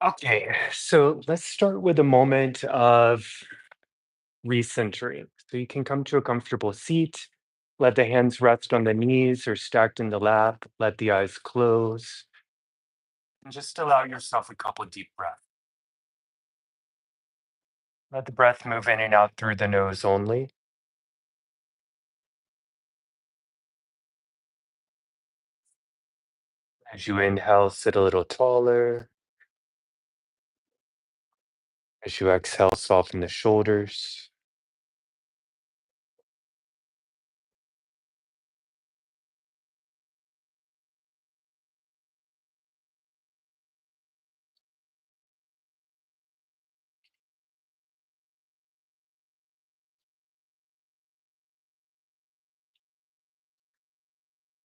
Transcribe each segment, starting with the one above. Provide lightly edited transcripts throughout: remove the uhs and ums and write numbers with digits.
Okay, so let's start with a moment of recentering. So you can come to a comfortable seat, let the hands rest on the knees or stacked in the lap, let the eyes close, and just allow yourself a couple deep breaths. Let the breath move in and out through the nose only. As you inhale, sit a little taller. As you exhale, soften the shoulders.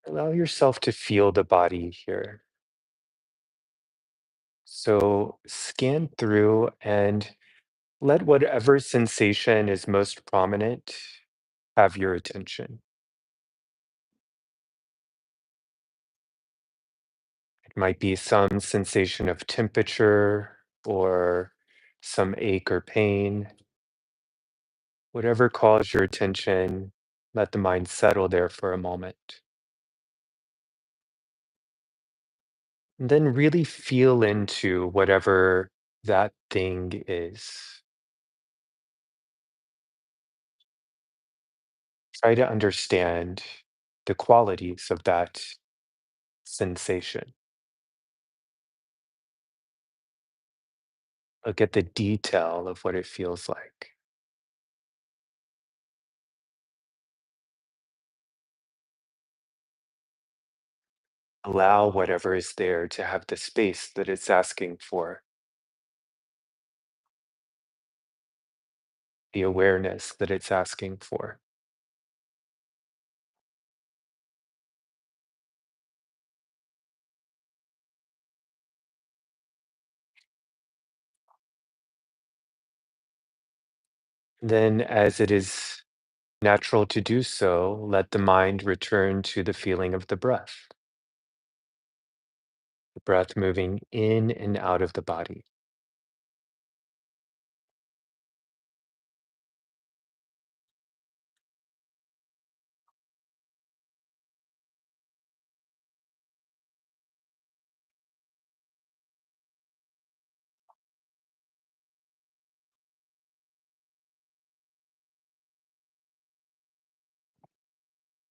Allow yourself to feel the body here. So scan through and let whatever sensation is most prominent have your attention. It might be some sensation of temperature or some ache or pain. Whatever calls your attention, let the mind settle there for a moment. And then really feel into whatever that thing is. Try to understand the qualities of that sensation. Look at the detail of what it feels like. Allow whatever is there to have the space that it's asking for, the awareness that it's asking for. Then, as it is natural to do so, let the mind return to the feeling of the breath moving in and out of the body.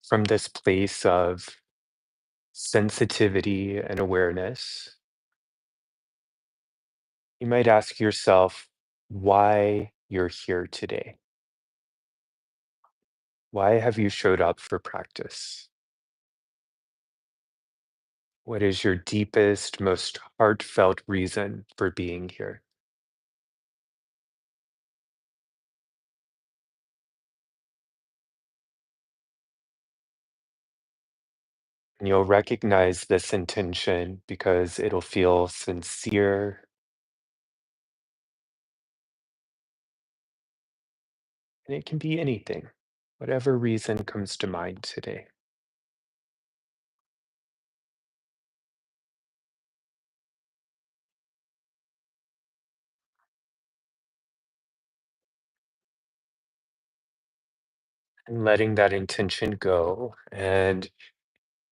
From this place of sensitivity and awareness, you might ask yourself why you're here today. Why have you showed up for practice? What is your deepest, most heartfelt reason for being here? And you'll recognize this intention because it'll feel sincere and it can be anything, whatever reason comes to mind today. And letting that intention go and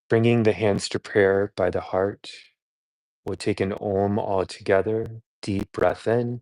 bringing the hands to prayer by the heart. We'll take an Om all together. Deep breath in.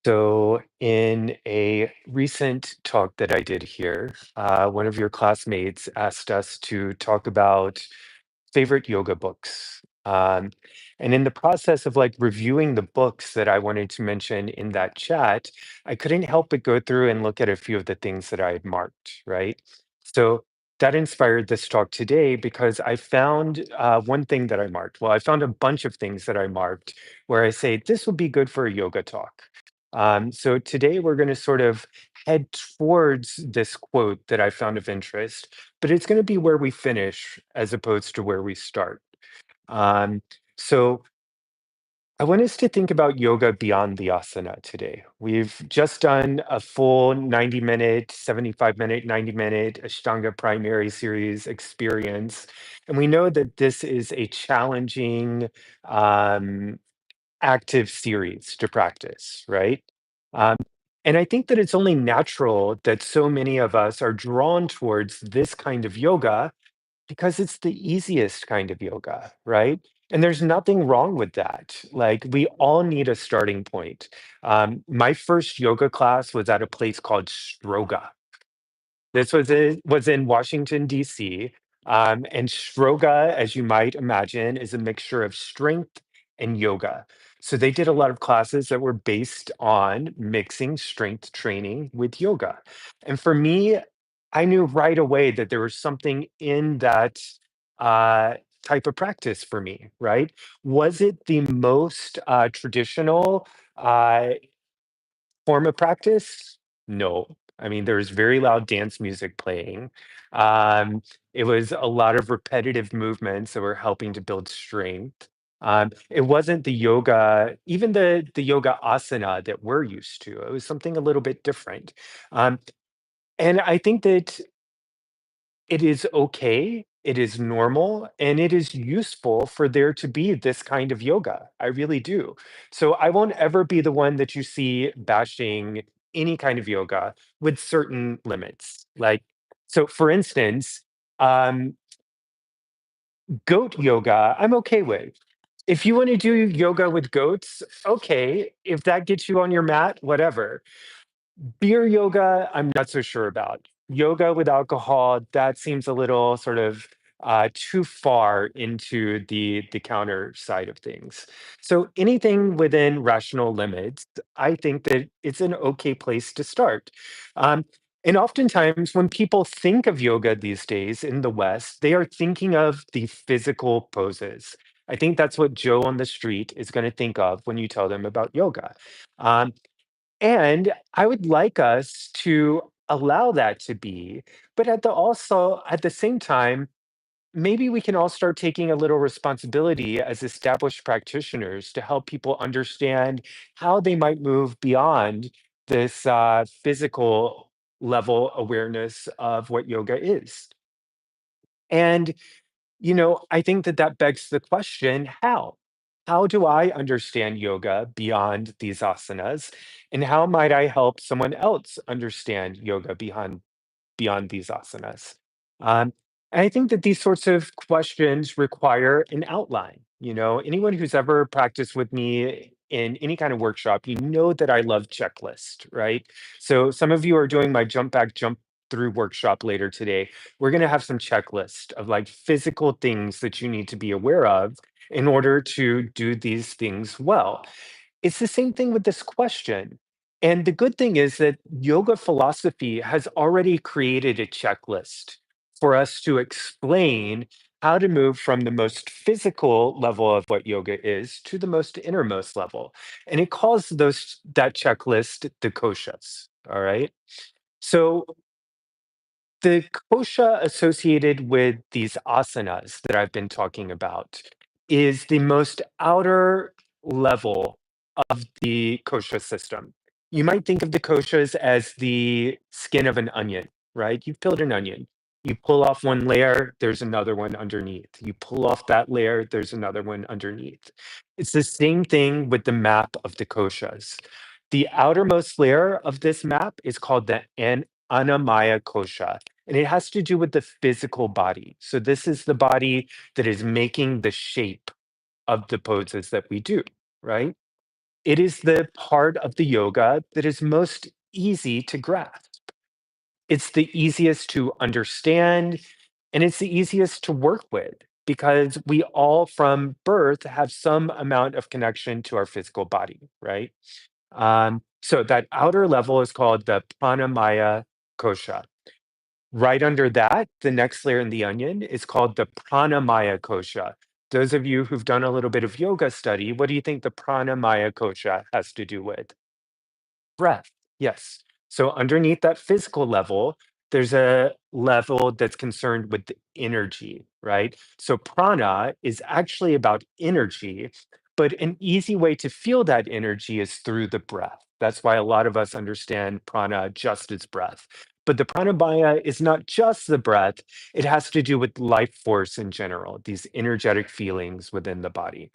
So, in a recent talk that I did here, one of your classmates asked us to talk about favorite yoga books. And in the process of like reviewing the books that I wanted to mention in that chat, I couldn't help but go through and look at a few of the things that I had marked, right? So that inspired this talk today because I found one thing that I marked. Well, I found a bunch of things that I marked where I say, this would be good for a yoga talk. So today we're going to sort of head towards this quote that I found of interest, but it's going to be where we finish as opposed to where we start. Um, so I want us to think about yoga beyond the asana today. We've just done a full 90-minute, 75-minute, 90-minute Ashtanga primary series experience. And we know that this is a challenging, um, active series to practice, right? Um, and I think that it's only natural that so many of us are drawn towards this kind of yoga because it's the easiest kind of yoga, right? And there's nothing wrong with that. Like, we all need a starting point. My first yoga class was at a place called Stroga. This was in Washington, D.C. And Stroga, as you might imagine, is a mixture of strength and yoga. So they did a lot of classes that were based on mixing strength training with yoga. And for me, I knew right away that there was something in that uh, type of practice for me, right? Was it the most traditional form of practice? No. I mean, there was very loud dance music playing. Um, it was a lot of repetitive movements that were helping to build strength. It wasn't the yoga, even the yoga asana that we're used to. It was something a little bit different. Um, and I think that it is okay, it is normal, and it is useful for there to be this kind of yoga. I really do. So I won't ever be the one that you see bashing any kind of yoga with certain limits. Like, so for instance, um, goat yoga, I'm okay with. If you want to do yoga with goats, okay. If that gets you on your mat, whatever. Beer yoga, I'm not so sure about. Yoga with alcohol, that seems a little sort of too far into the counter side of things. So anything within rational limits, I think that it's an okay place to start. Um, and oftentimes, when people think of yoga these days in the West, they are thinking of the physical poses. I think that's what Joe on the street is going to think of when you tell them about yoga. Um, and I would like us to allow that to be, but at the same time, maybe we can all start taking a little responsibility as established practitioners to help people understand how they might move beyond this physical level awareness of what yoga is. And I think that that begs the question, how? How do I understand yoga beyond these asanas? And how might I help someone else understand yoga beyond these asanas? Um, and I think that these sorts of questions require an outline. Anyone who's ever practiced with me in any kind of workshop, you know that I love checklist, right? So some of you are doing my jump back, jump through workshop later today. We're going to have some checklist of like physical things that you need to be aware of in order to do these things well. It's the same thing with this question. And the good thing is that yoga philosophy has already created a checklist for us to explain how to move from the most physical level of what yoga is to the most innermost level. And it calls that checklist the koshas. All right. So the kosha associated with these asanas that I've been talking about is the most outer level of the kosha system. You might think of the koshas as the skin of an onion, right? You've peeled an onion. You pull off one layer, there's another one underneath. You pull off that layer, there's another one underneath. It's the same thing with the map of the koshas. The outermost layer of this map is called the Anamaya kosha, and it has to do with the physical body. So this is the body that is making the shape of the poses that we do, right? It is the part of the yoga that is most easy to grasp. It's the easiest to understand, and it's the easiest to work with because we all from birth have some amount of connection to our physical body, right? So that outer level is called the pranamaya kosha. Right under that, the next layer in the onion is called the pranamaya kosha. Those of you who've done a little bit of yoga study, what do you think the pranamaya kosha has to do with? breath. Yes. So underneath that physical level, there's a level that's concerned with the energy, right? So prana is actually about energy, but an easy way to feel that energy is through the breath. That's why a lot of us understand prana just as breath. But the pranamaya is not just the breath, it has to do with life force in general, these energetic feelings within the body.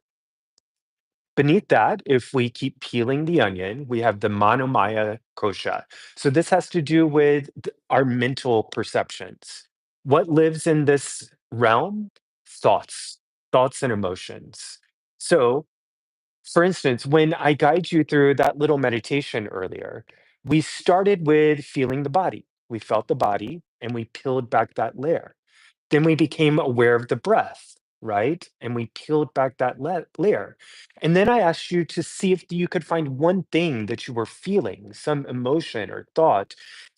Beneath that, if we keep peeling the onion, we have the manomaya kosha. So this has to do with our mental perceptions. What lives in this realm? Thoughts, thoughts and emotions. So, for instance, when I guide you through that little meditation earlier, we started with feeling the body. We felt the body and we peeled back that layer. Then we became aware of the breath, right? And we peeled back that layer. And then I asked you to see if you could find one thing that you were feeling, some emotion or thought,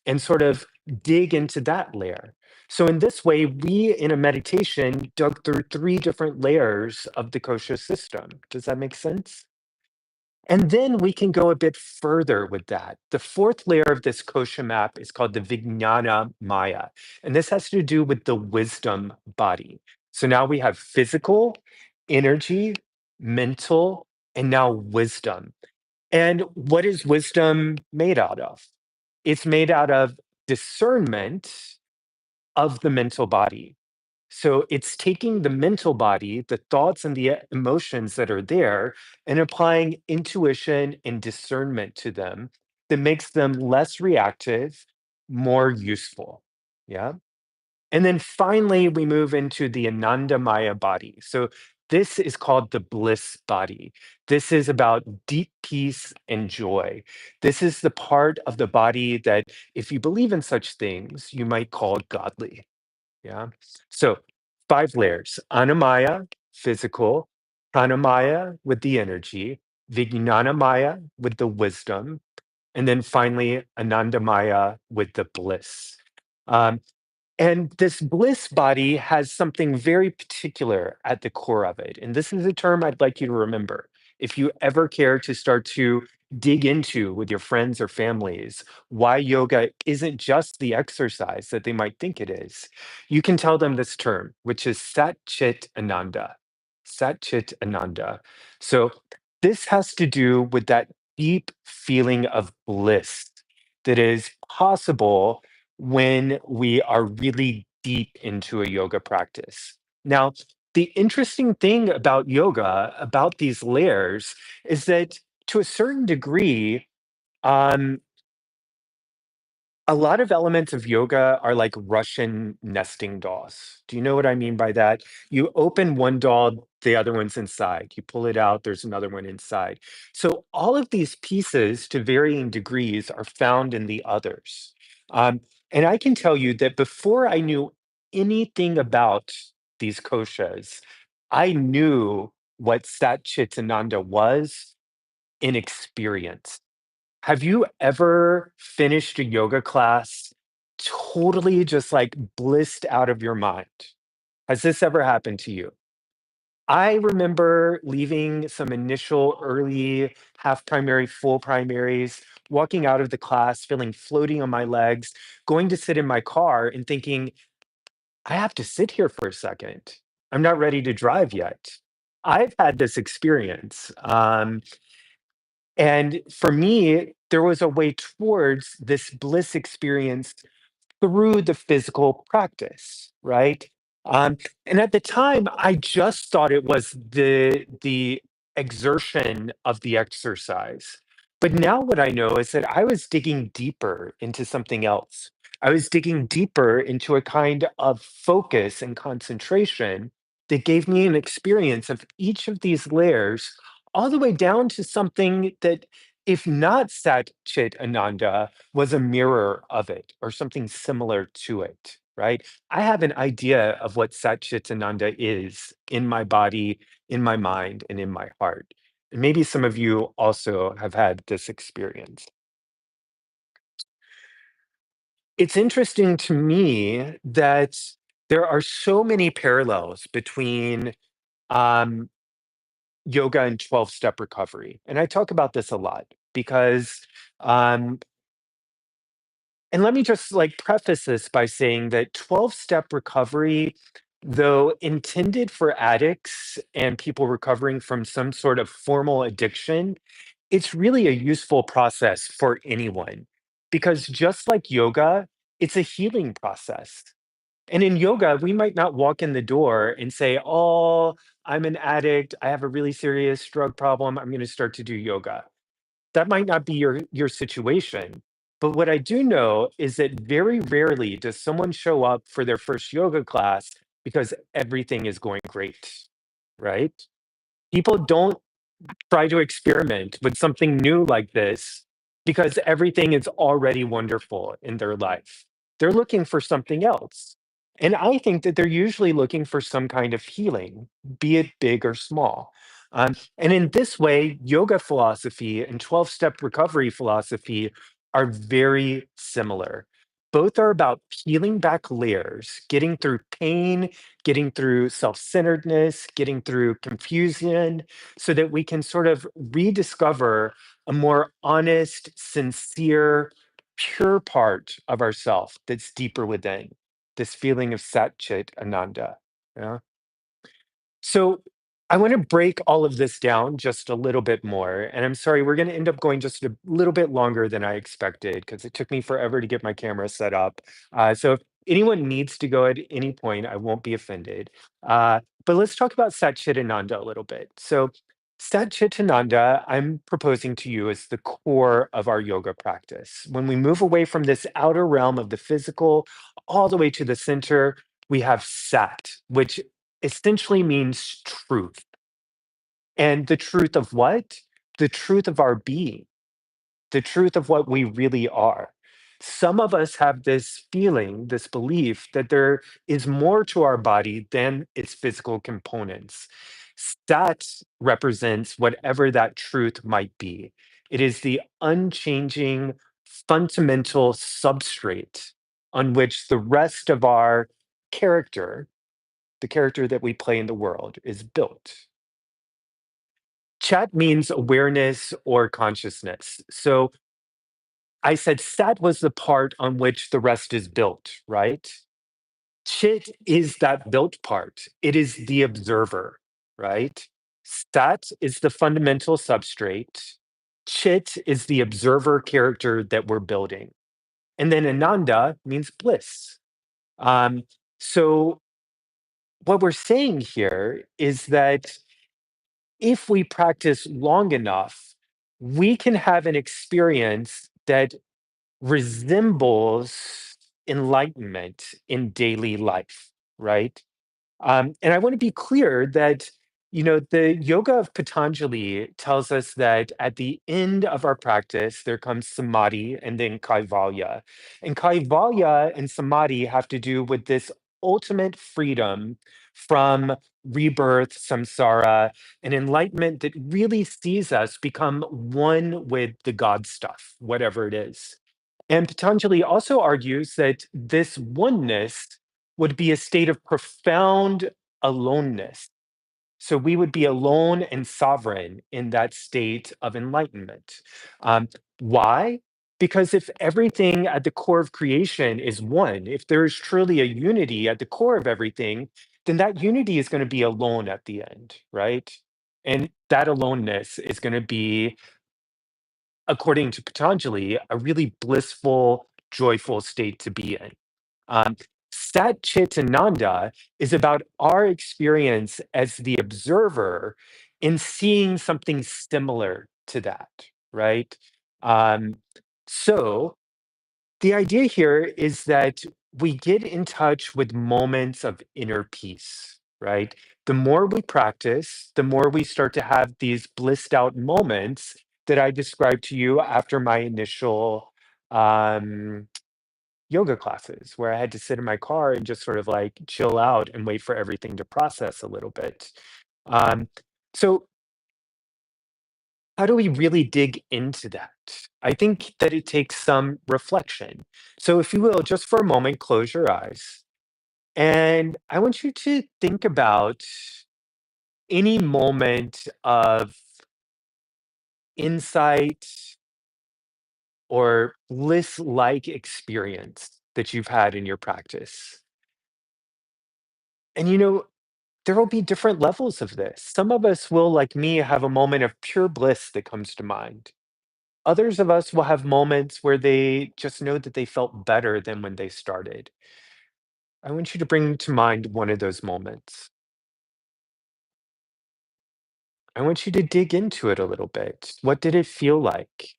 and sort of dig into that layer. So, in this way, we in a meditation dug through three different layers of the kosha system. Does that make sense? And then we can go a bit further with that. The fourth layer of this kosha map is called the Vijnana Maya. And this has to do with the wisdom body. So now we have physical, energy, mental, and now wisdom. And what is wisdom made out of? It's made out of discernment of the mental body. So it's taking the mental body, the thoughts and the emotions that are there, and applying intuition and discernment to them that makes them less reactive, more useful. Yeah. And then finally, we move into the Anandamaya body. So this is called the bliss body. This is about deep peace and joy. This is the part of the body that, if you believe in such things, you might call godly. Yeah. So five layers: Anamaya, physical; Pranamaya with the energy; Vijnanamaya with the wisdom; and then finally Anandamaya with the bliss. Um, and this bliss body has something very particular at the core of it. And this is a term I'd like you to remember. If you ever care to start to dig into with your friends or families why yoga isn't just the exercise that they might think it is, you can tell them this term, which is sat-chit-ananda. Sat-chit-ananda. So this has to do with that deep feeling of bliss that is possible when we are really deep into a yoga practice. Now, the interesting thing about yoga, about these layers, is that to a certain degree, um, a lot of elements of yoga are like Russian nesting dolls. Do you know what I mean by that? You open one doll, the other one's inside. You pull it out, there's another one inside. So all of these pieces, to varying degrees, are found in the others. And I can tell you that before I knew anything about these koshas, I knew what Sat-chit-ananda was in experience. Have you ever finished a yoga class totally just like blissed out of your mind? Has this ever happened to you? I remember leaving some initial early half primary, full primaries, walking out of the class, feeling floating on my legs, going to sit in my car and thinking, I have to sit here for a second. I'm not ready to drive yet. I've had this experience. And for me, there was a way towards this bliss experience through the physical practice, right? Um, and at the time, I just thought it was the exertion of the exercise. But now what I know is that I was digging deeper into something else. I was digging deeper into a kind of focus and concentration that gave me an experience of each of these layers, all the way down to something that, if not Sat Chit Ananda, was a mirror of it or something similar to it, right? I have an idea of what Satchitananda is in my body, in my mind, and in my heart. And maybe some of you also have had this experience. It's interesting to me that there are so many parallels between um, yoga and 12 step recovery. And I talk about this a lot because um, and let me just like preface this by saying that 12-step recovery, though intended for addicts and people recovering from some sort of formal addiction, it's really a useful process for anyone. Because just like yoga, it's a healing process. And in yoga, we might not walk in the door and say, "Oh, I'm an addict. I have a really serious drug problem. I'm going to start to do yoga." That might not be your situation. But what I do know is that very rarely does someone show up for their first yoga class because everything is going great, right? People don't try to experiment with something new like this because everything is already wonderful in their life. They're looking for something else. And I think that they're usually looking for some kind of healing, be it big or small. And in this way, yoga philosophy and 12-step recovery philosophy are very similar. Both are about peeling back layers, getting through pain, getting through self centeredness, getting through confusion, so that we can sort of rediscover a more honest, sincere, pure part of ourself that's deeper within this feeling of sat-chit-ananda. Yeah. So I want to break all of this down just a little bit more. And I'm sorry, we're going to end up going just a little bit longer than I expected because it took me forever to get my camera set up. So if anyone needs to go at any point, I won't be offended. But let's talk about Satchitananda a little bit. So Satchitananda, I'm proposing to you as the core of our yoga practice. When we move away from this outer realm of the physical all the way to the center, we have Sat, which essentially means truth. And the truth of what? The truth of our being, the truth of what we really are. Some of us have this feeling, this belief that there is more to our body than its physical components. That represents whatever that truth might be. It is the unchanging, fundamental substrate on which the rest of our character, the character that we play in the world, is built. Chat means awareness or consciousness. So I said sat was the part on which the rest is built, right? Chit is that built part. It is the observer, right? Sat is the fundamental substrate. Chit is the observer character that we're building. And then Ananda means bliss. Um, so what we're saying here is that if we practice long enough, we can have an experience that resembles enlightenment in daily life, right? And I want to be clear that, the yoga of Patanjali tells us that at the end of our practice, there comes samadhi and then kaivalya. And kaivalya and samadhi have to do with this ultimate freedom from rebirth, samsara, and enlightenment that really sees us become one with the God stuff, whatever it is. And Patanjali also argues that this oneness would be a state of profound aloneness. So we would be alone and sovereign in that state of enlightenment. Um, why? Because if everything at the core of creation is one, if there is truly a unity at the core of everything, then that unity is going to be alone at the end, right? And that aloneness is going to be, according to Patanjali, a really blissful, joyful state to be in. Um, Sat Chit Ananda is about our experience as the observer in seeing something similar to that, right? Um, so the idea here is that we get in touch with moments of inner peace, right? The more we practice, the more we start to have these blissed out moments that I described to you after my initial um, yoga classes, where I had to sit in my car and just sort of like chill out and wait for everything to process a little bit. Um, so how do we really dig into that? I think that it takes some reflection. So, if you will, just for a moment, close your eyes. And I want you to think about any moment of insight, or bliss like experience that you've had in your practice. And there will be different levels of this. Some of us will, like me, have a moment of pure bliss that comes to mind. Others of us will have moments where they just know that they felt better than when they started. I want you to bring to mind one of those moments. I want you to dig into it a little bit. What did it feel like?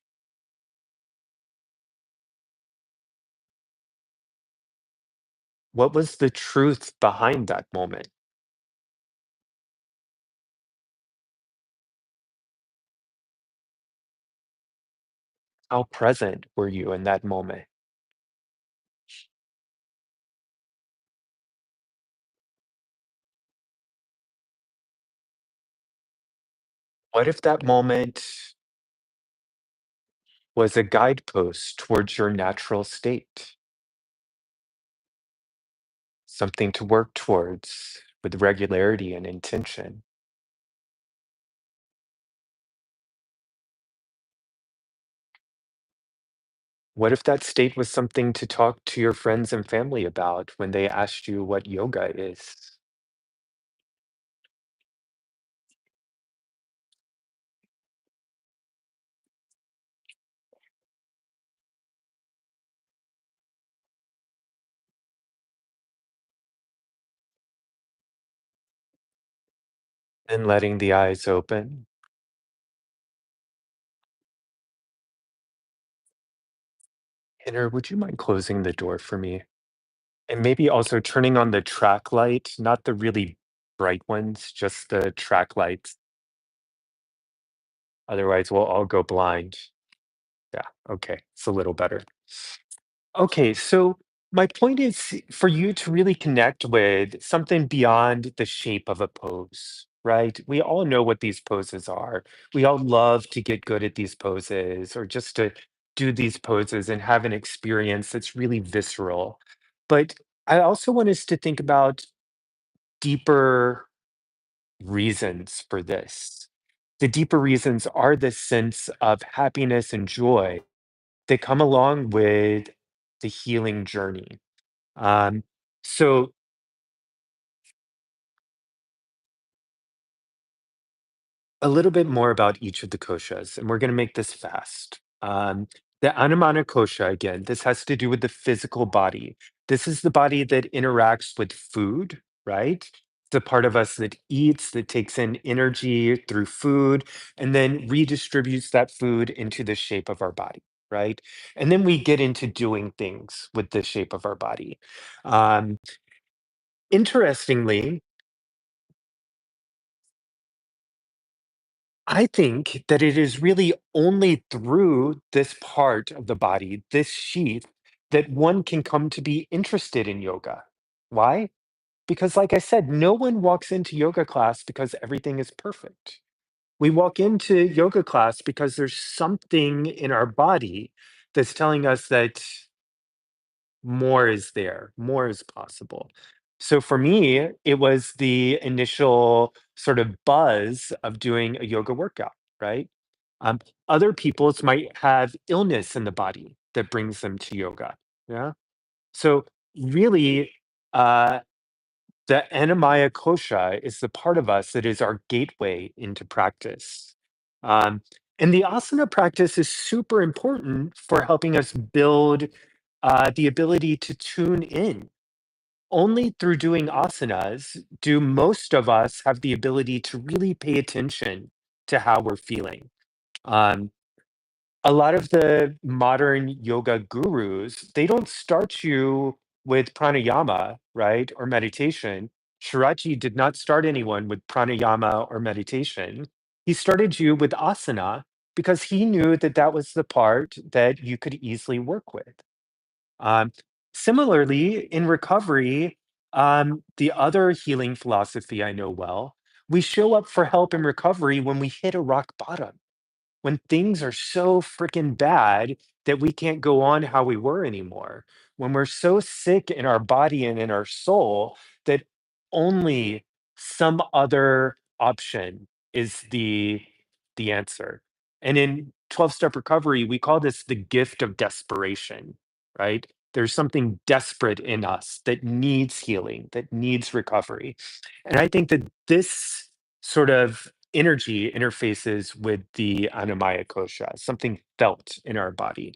What was the truth behind that moment? How present were you in that moment? What if that moment was a guidepost towards your natural state? Something to work towards with regularity and intention? What if that state was something to talk to your friends and family about when they asked you what yoga is? And letting the eyes open. Inner, would you mind closing the door for me? And maybe also turning on the track light, not the really bright ones, just the track lights. Otherwise, we'll all go blind. Yeah, okay, it's a little better. Okay, so my point is for you to really connect with something beyond the shape of a pose, right? We all know what these poses are. We all love to get good at these poses or just to do these poses and have an experience that's really visceral. But I also want us to think about deeper reasons for this. The deeper reasons are this sense of happiness and joy that come along with the healing journey. Um, so a little bit more about each of the koshas, and we're going to make this fast. The Anumana kosha, again, this has to do with the physical body. This is the body that interacts with food, right? The part of us that eats, that takes in energy through food, and then redistributes that food into the shape of our body, right? And then we get into doing things with the shape of our body. Um, Interestingly, I think that it is really only through this part of the body, this sheath, that one can come to be interested in yoga. Why? Because, like I said, no one walks into yoga class because everything is perfect. We walk into yoga class because there's something in our body that's telling us that more is there, more is possible. So for me, it was the initial sort of buzz of doing a yoga workout, right? Um, Other people's might have illness in the body that brings them to yoga. Yeah. So really, uh, the Anamaya Kosha is the part of us that is our gateway into practice. Um, and the asana practice is super important for helping us build the ability to tune in. Only through doing asanas do most of us have the ability to really pay attention to how we're feeling. Um, a lot of the modern yoga gurus, they don't start you with pranayama, right? Or meditation. Shiraji did not start anyone with pranayama or meditation. He started you with asana because he knew that that was the part that you could easily work with. Um, Similarly, in recovery, the other healing philosophy I know well, we show up for help in recovery when we hit a rock bottom, when things are so freaking bad that we can't go on how we were anymore, when we're so sick in our body and in our soul that only some other option is the answer. And in 12-step recovery, we call this the gift of desperation, right? There's something desperate in us that needs healing, that needs recovery. And I think that this sort of energy interfaces with the Anamaya Kosha, something felt in our body.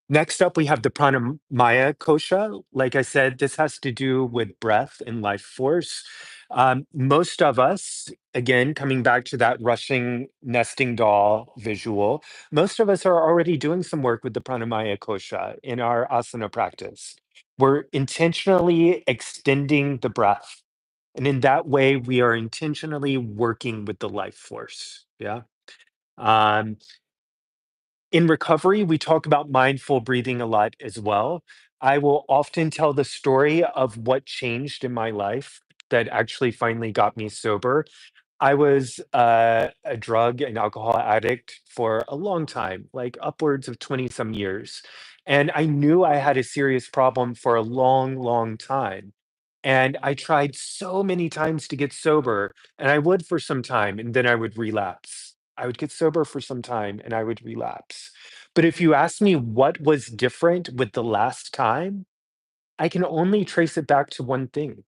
Next up, we have the pranamaya kosha. Like I said, this has to do with breath and life force. Most of us, again, coming back to that rushing nesting doll visual, most of us are already doing some work with the pranamaya kosha in our asana practice. We're intentionally extending the breath. And in that way, we are intentionally working with the life force. Yeah. Um, in recovery, we talk about mindful breathing a lot as well. I will often tell the story of what changed in my life that actually finally got me sober. I was a drug and alcohol addict for a long time, like upwards of 20 some years. And I knew I had a serious problem for a long, long time. And I tried so many times to get sober, and I would for some time, and then I would relapse. I would get sober for some time and I would relapse. But if you ask me what was different with the last time, I can only trace it back to one thing.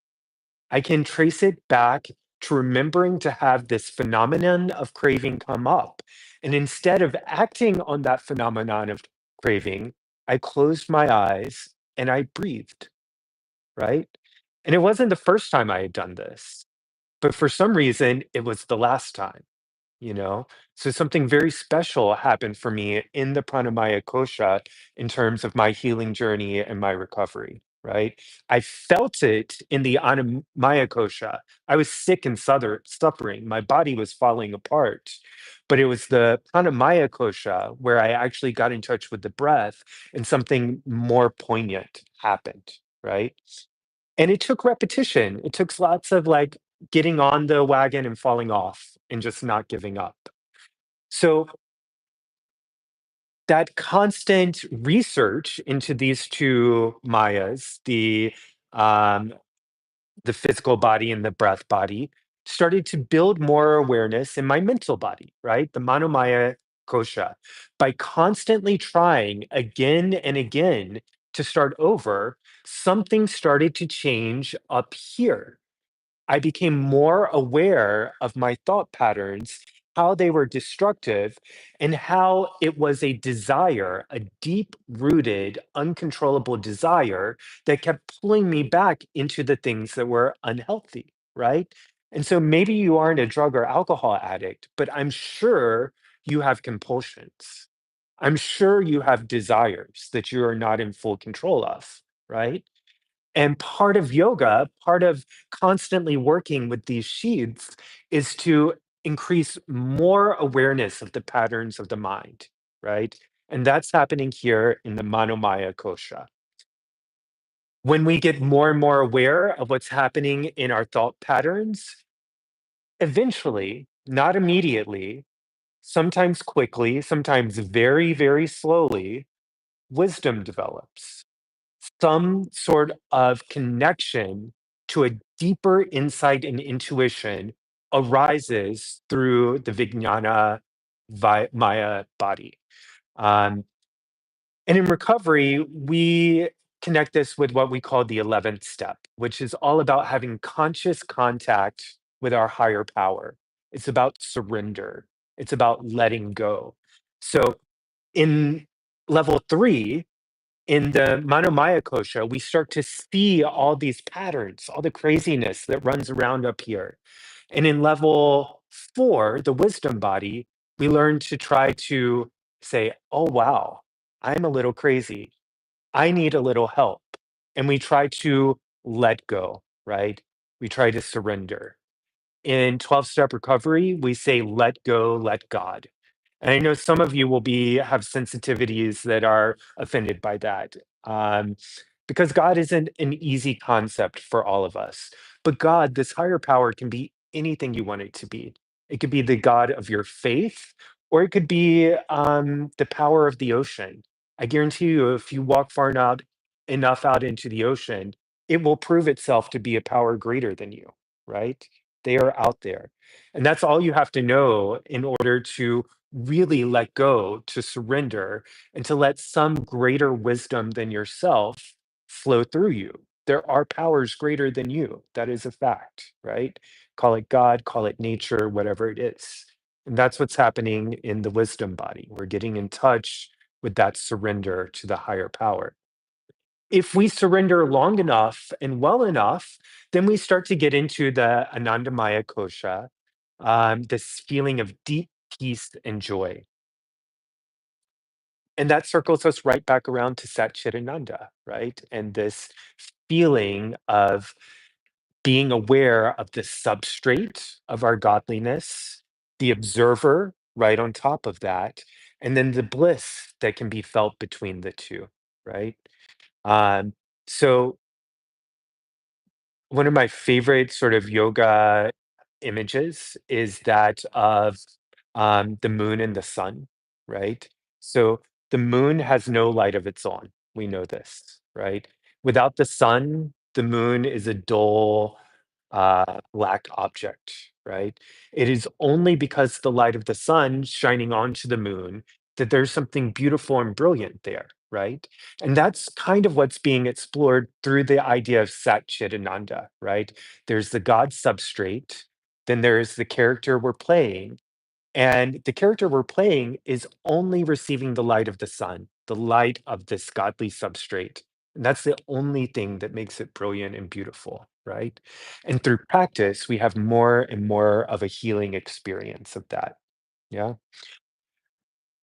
I can trace it back to remembering to have this phenomenon of craving come up. And instead of acting on that phenomenon of craving, I closed my eyes and I breathed, right? And it wasn't the first time I had done this, but for some reason, it was the last time, you know? So something very special happened for me in the pranamaya kosha in terms of my healing journey and my recovery, right? I felt it in the anamaya kosha. I was sick and suffering. My body was falling apart. But it was the pranamaya kosha where I actually got in touch with the breath and something more poignant happened, right? And it took repetition. It took lots of like getting on the wagon and falling off and just not giving up. So that constant research into these two mayas, um, the physical body and the breath body, started to build more awareness in my mental body, right? The manomaya kosha. By constantly trying again and again to start over, something started to change up here. I became more aware of my thought patterns, how they were destructive, and how it was a desire, a deep rooted, uncontrollable desire that kept pulling me back into the things that were unhealthy, right? And so maybe you aren't a drug or alcohol addict, but I'm sure you have compulsions. I'm sure you have desires that you are not in full control of, right? And part of yoga, part of constantly working with these sheaths is to increase more awareness of the patterns of the mind, right? And that's happening here in the Manomaya Kosha. When we get more and more aware of what's happening in our thought patterns, eventually, not immediately, sometimes quickly, sometimes very, very slowly, wisdom develops, some sort of connection to a deeper insight and intuition arises through the Vijnana Maya body. Um, and in recovery, we connect this with what we call the 11th step, which is all about having conscious contact with our higher power. It's about surrender, it's about letting go. So in level three, in the Manomaya Kosha, we start to see all these patterns, all the craziness that runs around up here. And in level four, the wisdom body, we learn to try to say, oh, wow, I'm a little crazy. I need a little help. And we try to let go, right? We try to surrender. In 12-step recovery, we say, let go, let God. And I know some of you will be have sensitivities that are offended by that, because God isn't an easy concept for all of us. But God, this higher power, can be anything you want it to be. It could be the God of your faith, or it could be the power of the ocean. I guarantee you, if you walk enough out into the ocean, it will prove itself to be a power greater than you, right? They are out there. And that's all you have to know in order to really let go, to surrender, and to let some greater wisdom than yourself flow through you. There are powers greater than you. That is a fact, right? Call it God, call it nature, whatever it is. And that's what's happening in the wisdom body. We're getting in touch with that surrender to the higher power. If we surrender long enough and well enough, then we start to get into the Anandamaya Kosha, this feeling of deep peace and joy. And that circles us right back around to sat-chit-ananda, right? And this feeling of being aware of the substrate of our godliness, the observer right on top of that, and then the bliss that can be felt between the two, right? Um, so one of my favorite sort of yoga images is that of the moon and the sun, right? So the moon has no light of its own. We know this, right? Without the sun, the moon is a dull, black object, right? It is only because the light of the sun shining onto the moon that there's something beautiful and brilliant there, right? And that's kind of what's being explored through the idea of Sat-chit-ananda, right? There's the God substrate, then there's the character we're playing, and the character we're playing is only receiving the light of the sun, the light of this godly substrate. And that's the only thing that makes it brilliant and beautiful, right? And through practice, we have more and more of a healing experience of that. Yeah.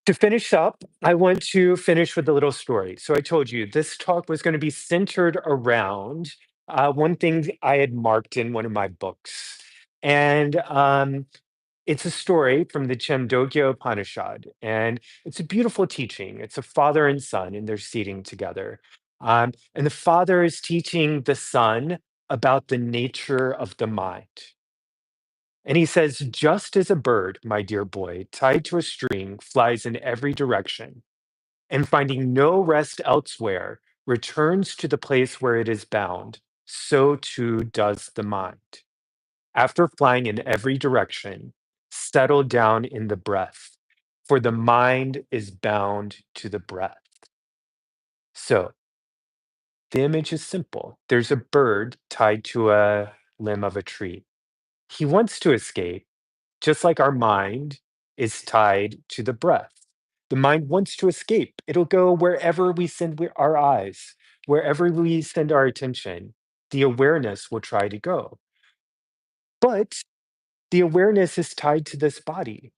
To finish up, I want to finish with a little story. So I told you this talk was going to be centered around one thing I had marked in one of my books. And it's a story from the Chandogya Upanishad, and it's a beautiful teaching. It's a father and son, and they're seating together. And the father is teaching the son about the nature of the mind. And he says, just as a bird, my dear boy, tied to a string, flies in every direction, and finding no rest elsewhere, returns to the place where it is bound, so too does the mind. After flying in every direction, settle down in the breath, for the mind is bound to the breath. So the image is simple. There's a bird tied to a limb of a tree. He wants to escape, just like our mind is tied to the breath. The mind wants to escape. It'll go wherever we send our eyes, wherever we send our attention. The awareness will try to go. But the awareness is tied to this body.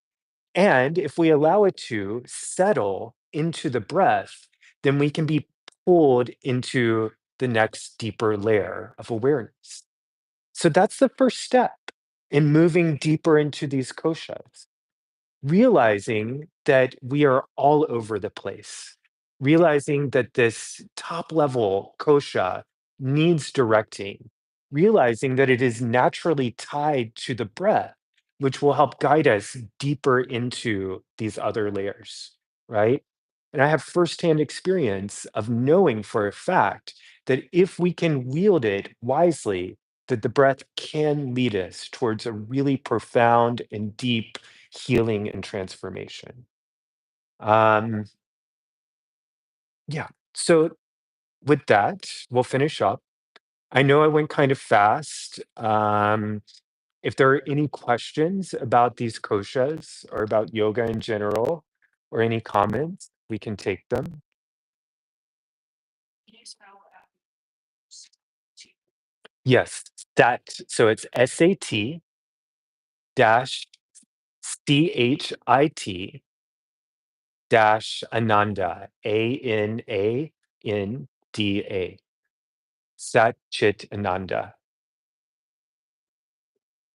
And if we allow it to settle into the breath, then we can be pulled into the next deeper layer of awareness. So that's the first step in moving deeper into these koshas, realizing that we are all over the place, realizing that this top level kosha needs directing, realizing that it is naturally tied to the breath, which will help guide us deeper into these other layers, right? And I have firsthand experience of knowing for a fact that if we can wield it wisely, that the breath can lead us towards a really profound and deep healing and transformation. Um, yeah. So with that, we'll finish up. I know I went kind of fast. If there are any questions about these koshas or about yoga in general, or any comments, we can take them. Yes, that. So it's SAT dash CHIT dash Ananda, ANANDA, sat-chit-ananda.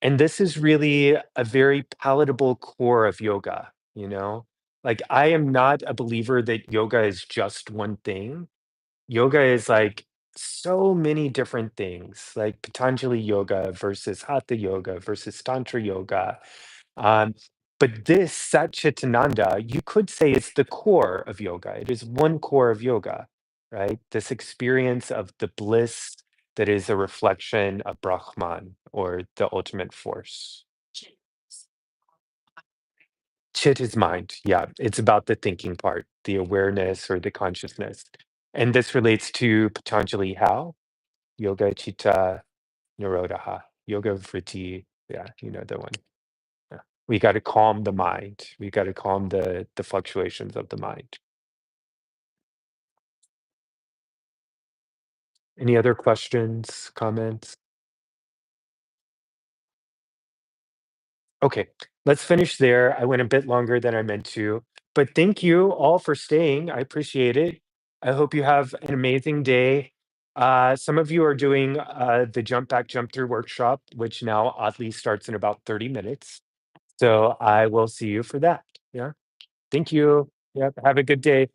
And this is really a very palatable core of yoga, you know? Like, I am not a believer that yoga is just one thing. Yoga is like so many different things, like Patanjali yoga versus Hatha yoga versus Tantra yoga. Um, but this Satchitananda, you could say it's the core of yoga. It is one core of yoga, right? This experience of the bliss that is a reflection of Brahman or the ultimate force. Chit is mind. Yeah, it's about the thinking part, the awareness or the consciousness. And this relates to Patanjali how? Yoga Chitta Nirodha. Yoga Vritti. Yeah, you know the one. Yeah. We got to calm the mind. We got to calm the fluctuations of the mind. Any other questions, comments? Okay, let's finish there. I went a bit longer than I meant to, but thank you all for staying. I appreciate it. I hope you have an amazing day. Some of you are doing the jump back, jump through workshop, which now oddly starts in about 30 minutes. So I will see you for that. Yeah. Thank you. Yep. Have a good day.